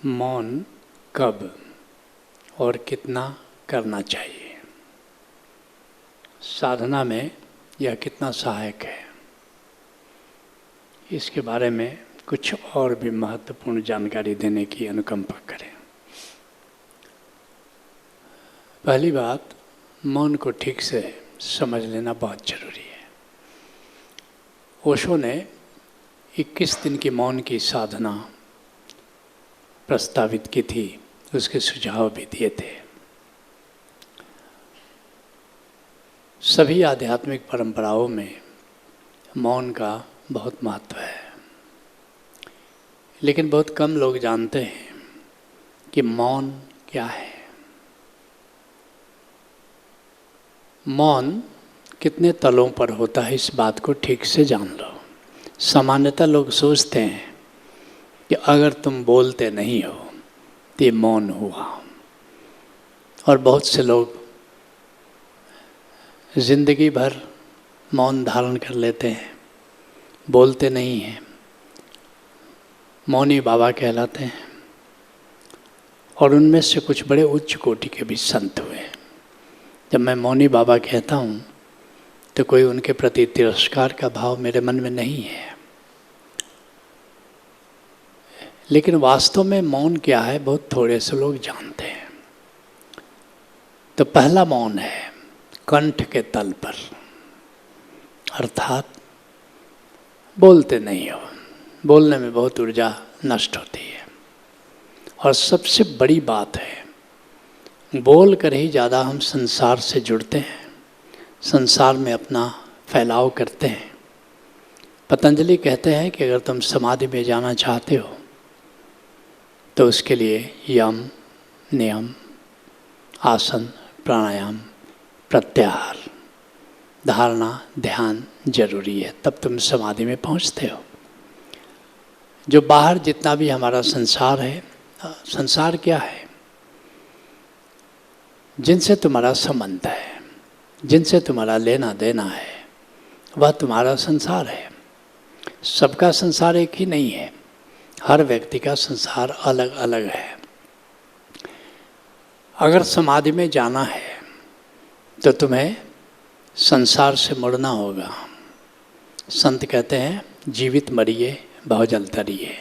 मौन कब और कितना करना चाहिए, साधना में यह कितना सहायक है, इसके बारे में कुछ और भी महत्वपूर्ण जानकारी देने की अनुकंपा करें। पहली बात, मौन को ठीक से समझ लेना बहुत जरूरी है। ओशो ने 21 दिन की मौन की साधना प्रस्तावित की थी, उसके सुझाव भी दिए थे। सभी आध्यात्मिक परंपराओं में मौन का बहुत महत्व है, लेकिन बहुत कम लोग जानते हैं कि मौन क्या है। मौन कितने तलों पर होता है, इस बात को ठीक से जान लो। सामान्यतः लोग सोचते हैं कि अगर तुम बोलते नहीं हो तो ये मौन हुआ, और बहुत से लोग जिंदगी भर मौन धारण कर लेते हैं, बोलते नहीं हैं, मौनी बाबा कहलाते हैं। और उनमें से कुछ बड़े उच्च कोटि के भी संत हुए। जब मैं मौनी बाबा कहता हूँ तो कोई उनके प्रति तिरस्कार का भाव मेरे मन में नहीं है, लेकिन वास्तव में मौन क्या है बहुत थोड़े से लोग जानते हैं। तो पहला मौन है कंठ के तल पर, अर्थात बोलते नहीं हो। बोलने में बहुत ऊर्जा नष्ट होती है, और सबसे बड़ी बात है बोल कर ही ज़्यादा हम संसार से जुड़ते हैं, संसार में अपना फैलाव करते हैं। पतंजलि कहते हैं कि अगर तुम समाधि में जाना चाहते हो तो उसके लिए यम, नियम, आसन, प्राणायाम, प्रत्याहार, धारणा, ध्यान जरूरी है, तब तुम समाधि में पहुंचते हो। जो बाहर जितना भी हमारा संसार है, संसार क्या है? जिनसे तुम्हारा संबंध है, जिनसे तुम्हारा लेना देना है, वह तुम्हारा संसार है। सबका संसार एक ही नहीं है, हर व्यक्ति का संसार अलग अलग है। अगर समाधि में जाना है तो तुम्हें संसार से मुड़ना होगा। संत कहते हैं जीवित मरिए बहुजल तरिए,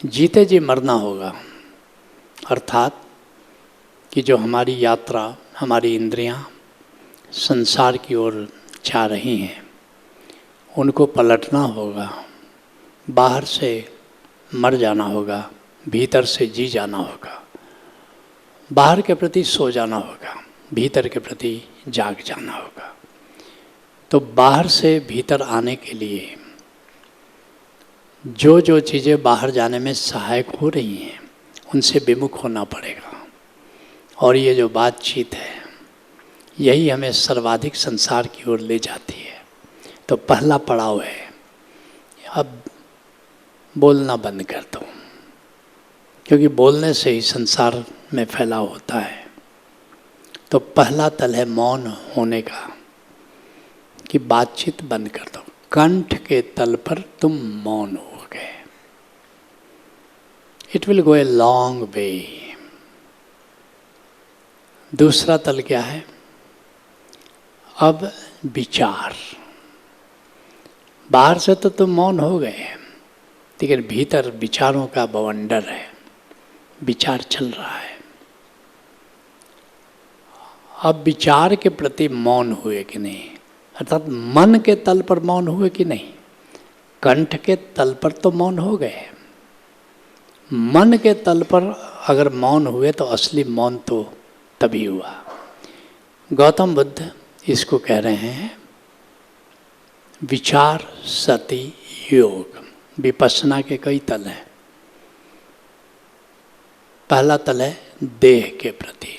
जीते जी मरना होगा। अर्थात कि जो हमारी यात्रा, हमारी इंद्रियां संसार की ओर जा रही हैं, उनको पलटना होगा, बाहर से मर जाना होगा, भीतर से जी जाना होगा। बाहर के प्रति सो जाना होगा, भीतर के प्रति जाग जाना होगा। तो बाहर से भीतर आने के लिए जो जो चीज़ें बाहर जाने में सहायक हो रही हैं, उनसे विमुख होना पड़ेगा। और ये जो बातचीत है, यही हमें सर्वाधिक संसार की ओर ले जाती है। तो पहला पड़ाव है, अब बोलना बंद कर दो, क्योंकि बोलने से ही संसार में फैलाव होता है। तो पहला तल है मौन होने का, कि बातचीत बंद कर दो। कंठ के तल पर तुम मौन हो गए, it will go a long way. दूसरा तल क्या है? अब विचार। बाहर से तो तुम मौन हो गए, लेकिन भीतर विचारों का बवंडर है, विचार चल रहा है। अब विचार के प्रति मौन हुए कि नहीं, अर्थात मन के तल पर मौन हुए कि नहीं। कंठ के तल पर तो मौन हो गए, मन के तल पर अगर मौन हुए तो असली मौन तो तभी हुआ। गौतम बुद्ध इसको कह रहे हैं विचार सति योग। विपश्यना के कई तल हैं। पहला तल है देह के प्रति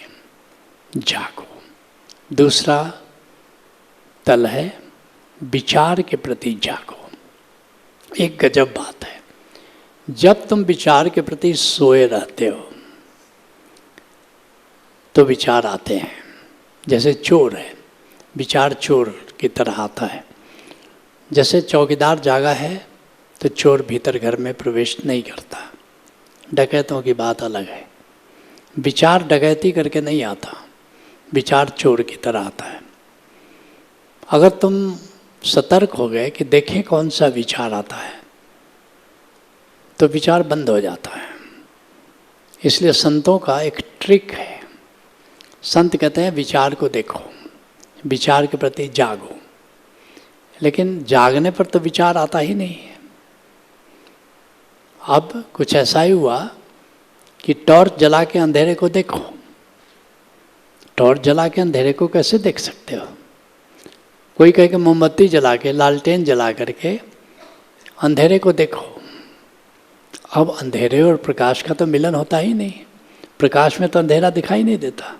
जागो, दूसरा तल है विचार के प्रति जागो। एक गजब बात है, जब तुम विचार के प्रति सोए रहते हो तो विचार आते हैं। जैसे चोर है, विचार चोर की तरह आता है। जैसे चौकीदार जागा है तो चोर भीतर घर में प्रवेश नहीं करता, डकैतों की बात अलग है। विचार डकैती करके नहीं आता, विचार चोर की तरह आता है। अगर तुम सतर्क हो गए कि देखें कौन सा विचार आता है, तो विचार बंद हो जाता है। इसलिए संतों का एक ट्रिक है। संत कहते हैं विचार को देखो, विचार के प्रति जागो। लेकिन जागने पर तो विचार आता ही नहीं है। अब कुछ ऐसा ही हुआ कि टॉर्च जला के अंधेरे को देखो। टॉर्च जला के अंधेरे को कैसे देख सकते हो? कोई कहे कि मोमबत्ती जला के, लालटेन जला करके अंधेरे को देखो। अब अंधेरे और प्रकाश का तो मिलन होता ही नहीं, प्रकाश में तो अंधेरा दिखाई नहीं देता।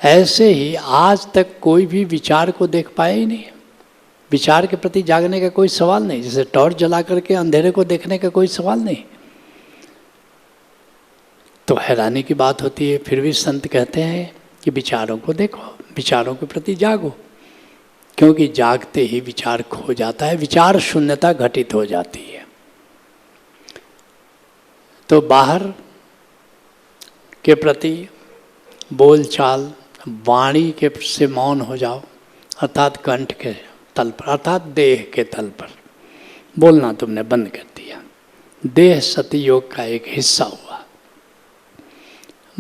ऐसे ही आज तक कोई भी विचार को देख पाया ही नहीं, विचार के प्रति जागने का कोई सवाल नहीं। जैसे टॉर्च जला करके अंधेरे को देखने का कोई सवाल नहीं। तो हैरानी की बात होती है, फिर भी संत कहते हैं कि विचारों को देखो, विचारों के प्रति जागो, क्योंकि जागते ही विचार खो जाता है, विचार शून्यता घटित हो जाती है। तो बाहर के प्रति बोलचाल, वाणी के से मौन हो जाओ, अर्थात कंठ के तल पर, अर्थात देह के तल पर बोलना तुमने बंद कर दिया। देह सती योग का एक हिस्सा हुआ,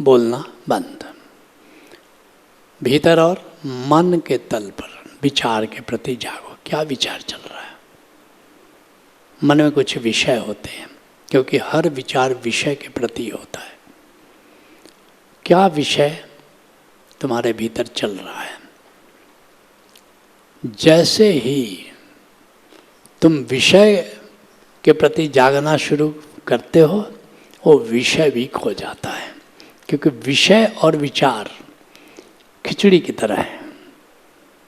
बोलना बंद। भीतर और मन के तल पर विचार के प्रति जागो। क्या विचार चल रहा है? मन में कुछ विषय होते हैं, क्योंकि हर विचार विषय के प्रति होता है। क्या विषय तुम्हारे भीतर चल रहा है? जैसे ही तुम विषय के प्रति जागना शुरू करते हो, वो विषय भी खो जाता है, क्योंकि विषय और विचार खिचड़ी की तरह है।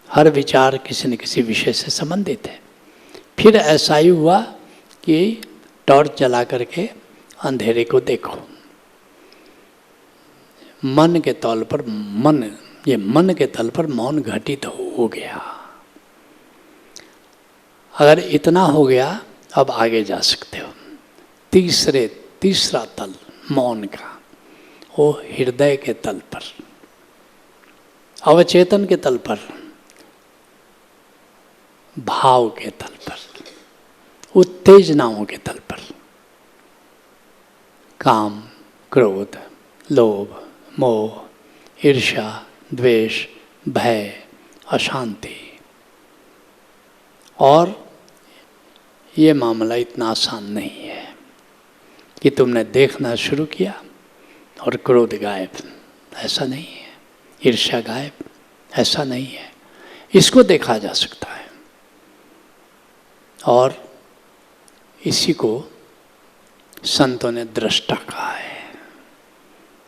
हर विचार किसी न किसी विषय से संबंधित है। फिर ऐसा ही हुआ कि टॉर्च जला करके अंधेरे को देखो। मन के तल पर मन के तल पर मौन घटित हो गया। अगर इतना हो गया, अब आगे जा सकते हो। तीसरा तल मौन का, वो हृदय के तल पर, अवचेतन के तल पर, भाव के तल पर, उत्तेजनाओं के तल पर, काम, क्रोध, लोभ, मोह, ईर्ष्या, द्वेष, भय, अशांति। और ये मामला इतना आसान नहीं है कि तुमने देखना शुरू किया और क्रोध गायब, ऐसा नहीं है। ईर्ष्या गायब, ऐसा नहीं है। इसको देखा जा सकता है, और इसी को संतों ने दृष्टा कहा है।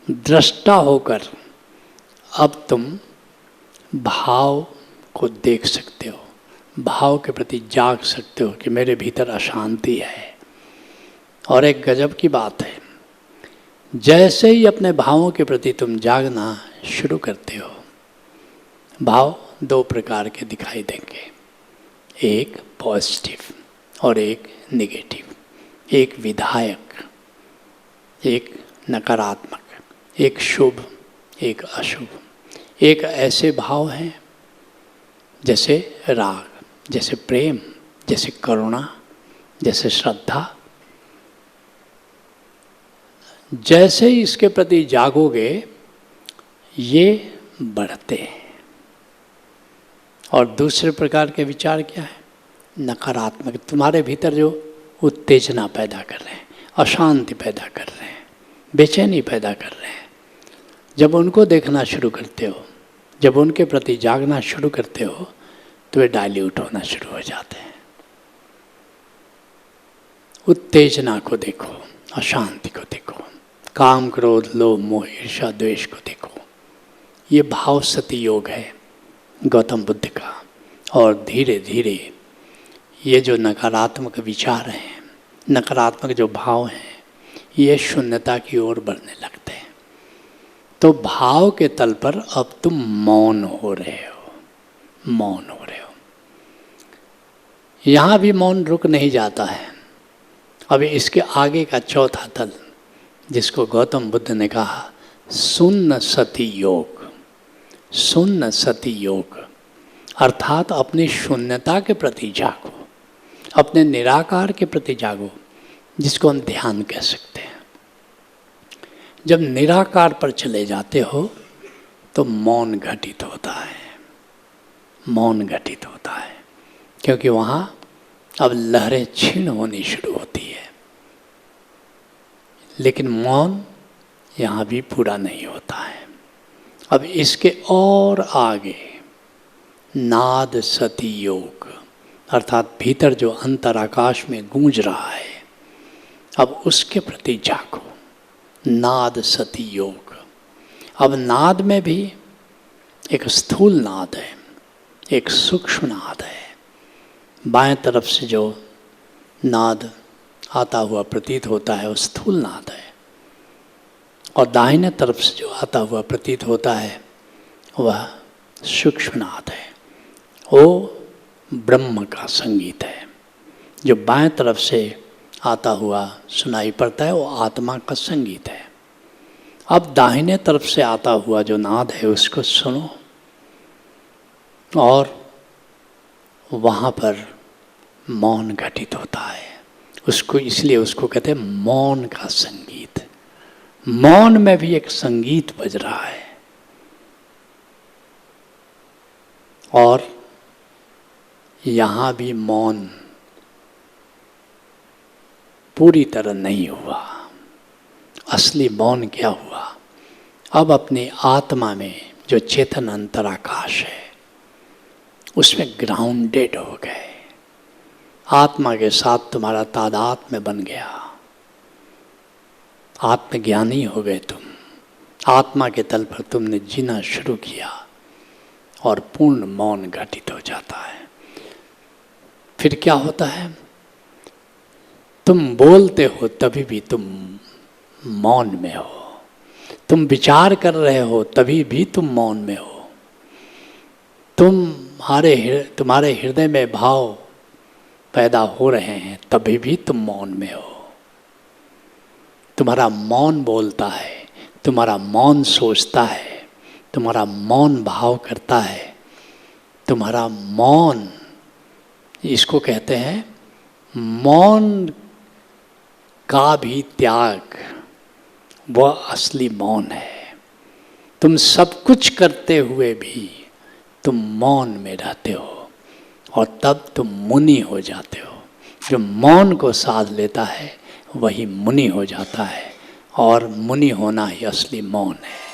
दृष्टा होकर अब तुम भाव को देख सकते हो, भाव के प्रति जाग सकते हो कि मेरे भीतर अशांति है। और एक गजब की बात है, जैसे ही अपने भावों के प्रति तुम जागना शुरू करते हो, भाव दो प्रकार के दिखाई देंगे, एक पॉजिटिव और एक नेगेटिव, एक विधायक, एक नकारात्मक, एक शुभ, एक अशुभ। एक ऐसे भाव हैं जैसे राग, जैसे प्रेम, जैसे करुणा, जैसे श्रद्धा। जैसे ही इसके प्रति जागोगे, ये बढ़ते हैं। और दूसरे प्रकार के विचार क्या है? नकारात्मक, तुम्हारे भीतर जो उत्तेजना पैदा कर रहे हैं, अशांति पैदा कर रहे हैं, बेचैनी पैदा कर रहे हैं। जब उनको देखना शुरू करते हो, जब उनके प्रति जागना शुरू करते हो, तो वे डाइल्यूट होना शुरू हो जाते हैं। उत्तेजना को देखो, अशांति को देखो, काम, क्रोध, लोभ, मोह, ईर्ष्या, द्वेष को देखो। ये भाव सती योग है गौतम बुद्ध का। और धीरे धीरे ये जो नकारात्मक विचार हैं, नकारात्मक जो भाव हैं, ये शून्यता की ओर बढ़ने लगते हैं। तो भाव के तल पर अब तुम मौन हो रहे हो, मौन हो रहे हो। यहाँ भी मौन रुक नहीं जाता है। अभी इसके आगे का चौथा तल, जिसको गौतम बुद्ध ने कहा शून्य सति योग। शून्य सति योग अर्थात अपनी शून्यता के प्रति जागो, अपने निराकार के प्रति जागो, जिसको हम ध्यान कह सकते हैं। जब निराकार पर चले जाते हो तो मौन घटित होता है, मौन घटित होता है, क्योंकि वहाँ अब लहरें क्षीण होनी शुरू होती है। लेकिन मौन यहाँ भी पूरा नहीं होता है। अब इसके और आगे नाद सति योग अर्थात भीतर जो अंतराकाश में गूंज रहा है, अब उसके प्रति जागो। नाद सति योग। अब नाद में भी एक स्थूल नाद है, एक सूक्ष्म नाद है। बाएं तरफ से जो नाद आता हुआ प्रतीत होता है वो स्थूल नाद है, और दाहिने तरफ से जो आता हुआ प्रतीत होता है वह सूक्ष्म नाद है। वो ब्रह्म का संगीत है। जो बाएं तरफ से आता हुआ सुनाई पड़ता है वो आत्मा का संगीत है। अब दाहिने तरफ से आता हुआ जो नाद है उसको सुनो, और वहाँ पर मौन घटित होता है। उसको इसलिए उसको कहते हैं मौन का संगीत। मौन में भी एक संगीत बज रहा है, और यहाँ भी मौन पूरी तरह नहीं हुआ। असली मौन क्या हुआ? अब अपनी आत्मा में जो चेतन अंतराकाश है उसमें ग्राउंडेड हो गए। आत्मा के साथ तुम्हारा तादात्म्य बन गया, आत्मज्ञानी हो गए तुम। आत्मा के तल पर तुमने जीना शुरू किया और पूर्ण मौन घटित हो जाता है। फिर क्या होता है? तुम बोलते हो तभी भी तुम मौन में हो, तुम विचार कर रहे हो तभी भी तुम मौन में हो, तुम्हारे हृदय में भाव पैदा हो रहे हैं तभी भी तुम मौन में हो। तुम्हारा मौन बोलता है, तुम्हारा मौन सोचता है, तुम्हारा मौन भाव करता है, तुम्हारा मौन, इसको कहते हैं मौन का भी त्याग, वह असली मौन है। तुम सब कुछ करते हुए भी तुम मौन में रहते हो, और तब तुम मुनि हो जाते हो। जो मौन को साध लेता है वही मुनि हो जाता है, और मुनि होना ही असली मौन है।